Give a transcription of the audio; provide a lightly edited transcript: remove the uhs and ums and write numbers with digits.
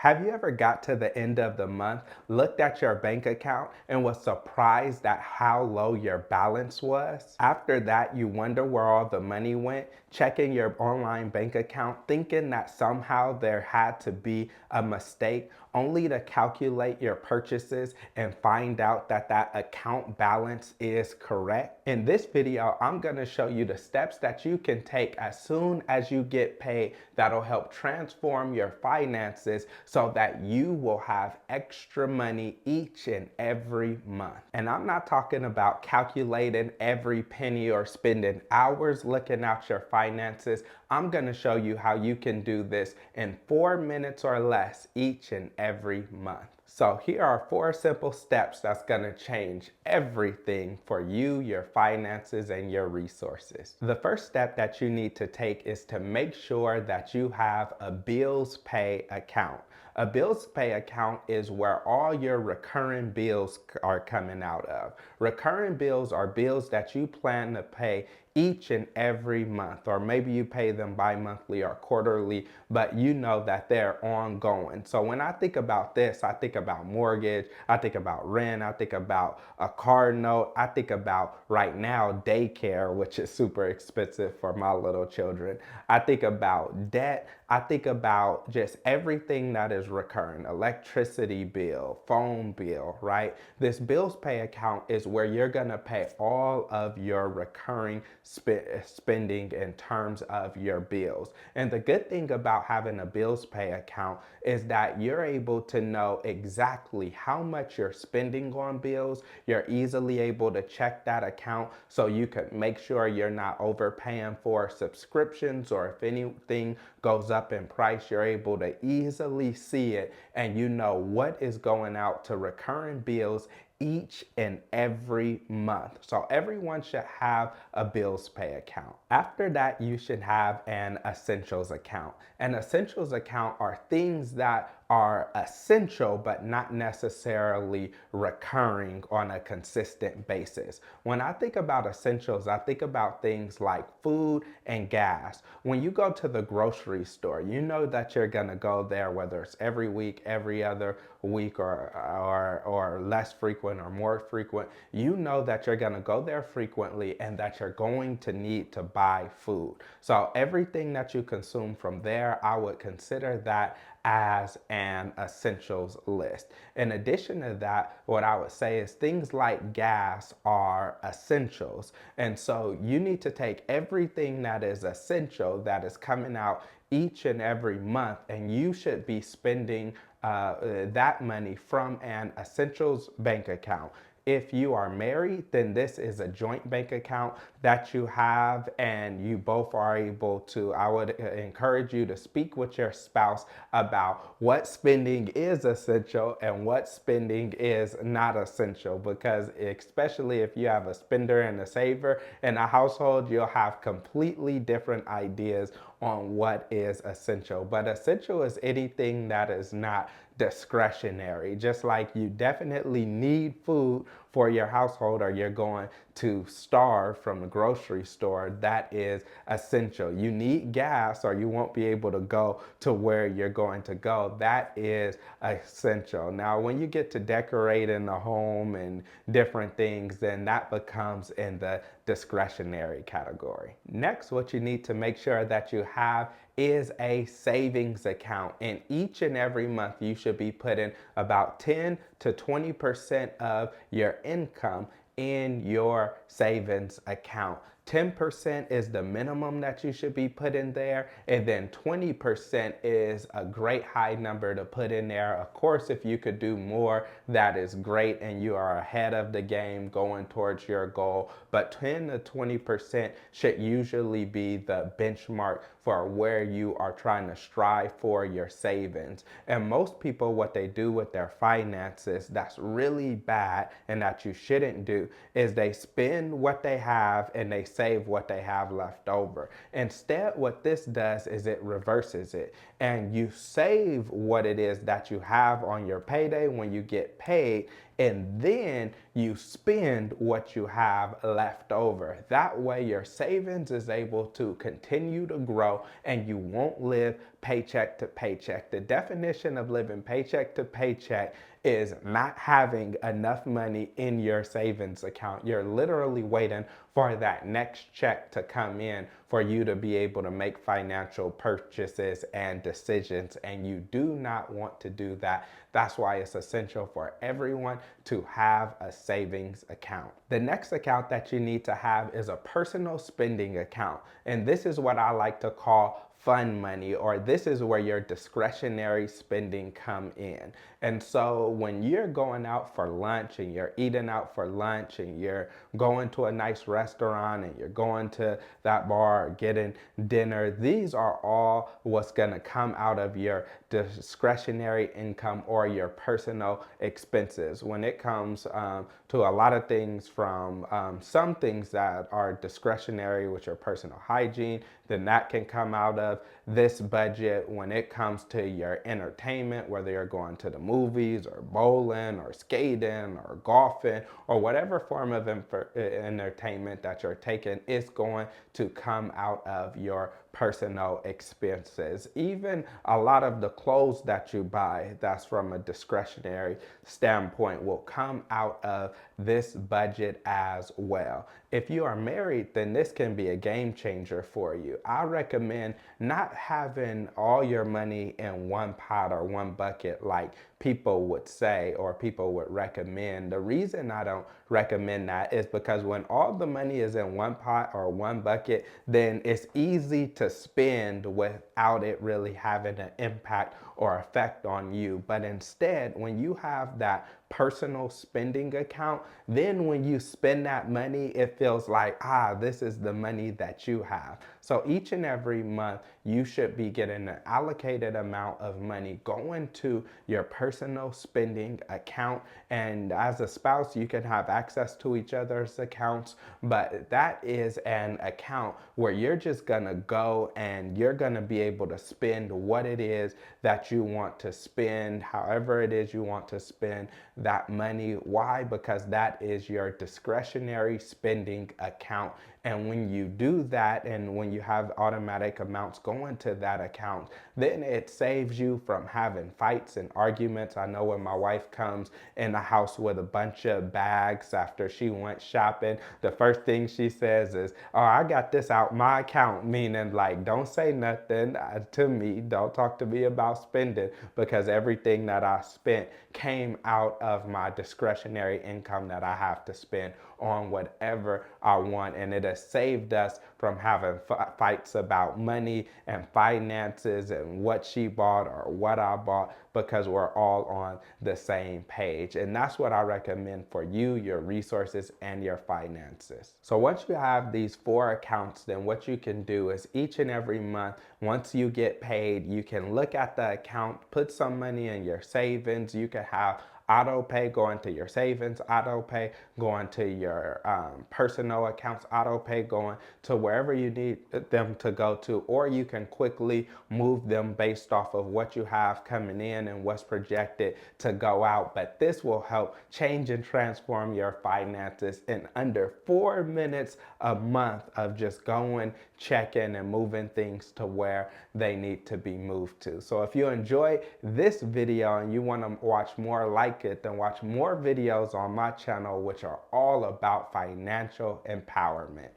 Have you ever got to the end of the month, looked at your bank account, and was surprised at how low your balance was? After that, you wonder where all the money went, checking your online bank account, thinking that somehow there had to be a mistake, only to calculate your purchases and find out that that account balance is correct. In this video, I'm going to show you the steps that you can take as soon as you get paid that'll help transform your finances so that you will have extra money each and every month. And I'm not talking about calculating every penny or spending hours looking at your finances. I'm going to show you how you can do this in 4 minutes or less each and every month. So here are 4 simple steps that's going to change everything for you, your finances, and your resources. The first step that you need to take is to make sure that you have a bills pay account. A bills pay account is where all your recurring bills are coming out of. Recurring bills are bills that you plan to pay each and every month, or maybe you pay them bi-monthly or quarterly, but you know that they're ongoing. So when I think about this, I think about mortgage, I think about rent, I think about a car note, I think about right now daycare, which is super expensive for my little children. I think about debt. I think about just everything that is recurring, electricity bill, phone bill, right? This bills pay account is where you're gonna pay all of your recurring spending in terms of your bills. And the good thing about having a bills pay account is that you're able to know exactly how much you're spending on bills. You're easily able to check that account so you can make sure you're not overpaying for subscriptions, or if anything goes up in price, you're able to easily see it and you know what is going out to recurring bills each and every month. So everyone should have a bills pay account. After that, you should have an essentials account. An essentials account are things that are essential but not necessarily recurring on a consistent basis. When I think about essentials, I think about things like food and gas. When you go to the grocery store, you know that you're gonna go there whether it's every week, every other week, or less frequent or more frequent. You know that you're gonna go there frequently and that you're going to need to buy food. So everything that you consume from there, I would consider that as an essentials list. In addition to that, what I would say is things like gas are essentials. And so you need to take everything that is essential that is coming out each and every month, and you should be spending that money from an essentials bank account. If you are married, then this is a joint bank account that you have, and you both are able to, I would encourage you to speak with your spouse about what spending is essential and what spending is not essential, because especially if you have a spender and a saver in a household, you'll have completely different ideas on what is essential. But essential is anything that is not discretionary. Just like you definitely need food for your household or you're going to starve from the grocery store, that is essential. You need gas or you won't be able to go to where you're going to go. That is essential. Now, when you get to decorating the home and different things, then that becomes in the discretionary category. Next, what you need to make sure that you have is a savings account. And each and every month, you should be putting about 10 to 20% of your income in your savings account. 10% is the minimum that you should be putting there, and then 20% is a great high number to put in there. Of course, if you could do more, that is great and you are ahead of the game going towards your goal, but 10 to 20% should usually be the benchmark for where you are trying to strive for your savings. And most people, what they do with their finances that's really bad and that you shouldn't do is they spend what they have and they save what they have left over. Instead, what this does is it reverses it, and you save what it is that you have on your payday when you get paid, and then you spend what you have left over. That way your savings is able to continue to grow and you won't live paycheck to paycheck. The definition of living paycheck to paycheck is not having enough money in your savings account. You're literally waiting for that next check to come in for you to be able to make financial purchases and decisions, and you do not want to do that. That's why it's essential for everyone to have a savings account. The next account that you need to have is a personal spending account, and this is what I like to call fun money, or this is where your discretionary spending come in. And so when you're going out for lunch and you're eating out for lunch and you're going to a nice restaurant and you're going to that bar or getting dinner, these are all what's going to come out of your discretionary income or your personal expenses. When it comes to a lot of things, from some things that are discretionary, which are personal hygiene, then that can come out of this budget. When it comes to your entertainment, whether you're going to the movies or bowling or skating or golfing or whatever form of entertainment that you're taking, it's going to come out of your personal expenses. Even a lot of the clothes that you buy that's from a discretionary standpoint will come out of this budget as well. If you are married, then this can be a game changer for you. I recommend not having all your money in one pot or one bucket like people would say or people would recommend. The reason I don't recommend that is because when all the money is in one pot or one bucket, then it's easy to spend without it really having an impact or effect on you. But instead, when you have that personal spending account, then when you spend that money, it feels like, this is the money that you have. So each and every month, you should be getting an allocated amount of money going to your personal spending account. And as a spouse, you can have access to each other's accounts, but that is an account where you're just gonna go and you're gonna be able to spend what it is that you want to spend, however it is you want to spend that money. Why? Because that is your discretionary spending account. And when you do that, and when you have automatic amounts going to that account, then it saves you from having fights and arguments. I know when my wife comes in the house with a bunch of bags after she went shopping, the first thing she says is, "Oh, I got this out my account," meaning like, don't say nothing to me, don't talk to me about spending, because everything that I spent came out of my discretionary income that I have to spend on whatever I want. And it has saved us from having fights about money and finances and what she bought or what I bought, because we're all on the same page. And that's what I recommend for you, your resources, and your finances. So once you have these 4 accounts, then what you can do is each and every month, once you get paid, you can look at the account, put some money in your savings. You can have auto pay going to your savings, auto pay going to your personal accounts, auto pay going to wherever you need them to go to, or you can quickly move them based off of what you have coming in and what's projected to go out. But this will help change and transform your finances in under 4 minutes a month of just going, checking, and moving things to where they need to be moved to. So if you enjoy this video and you want to watch more like it, then watch more videos on my channel, which are all about financial empowerment.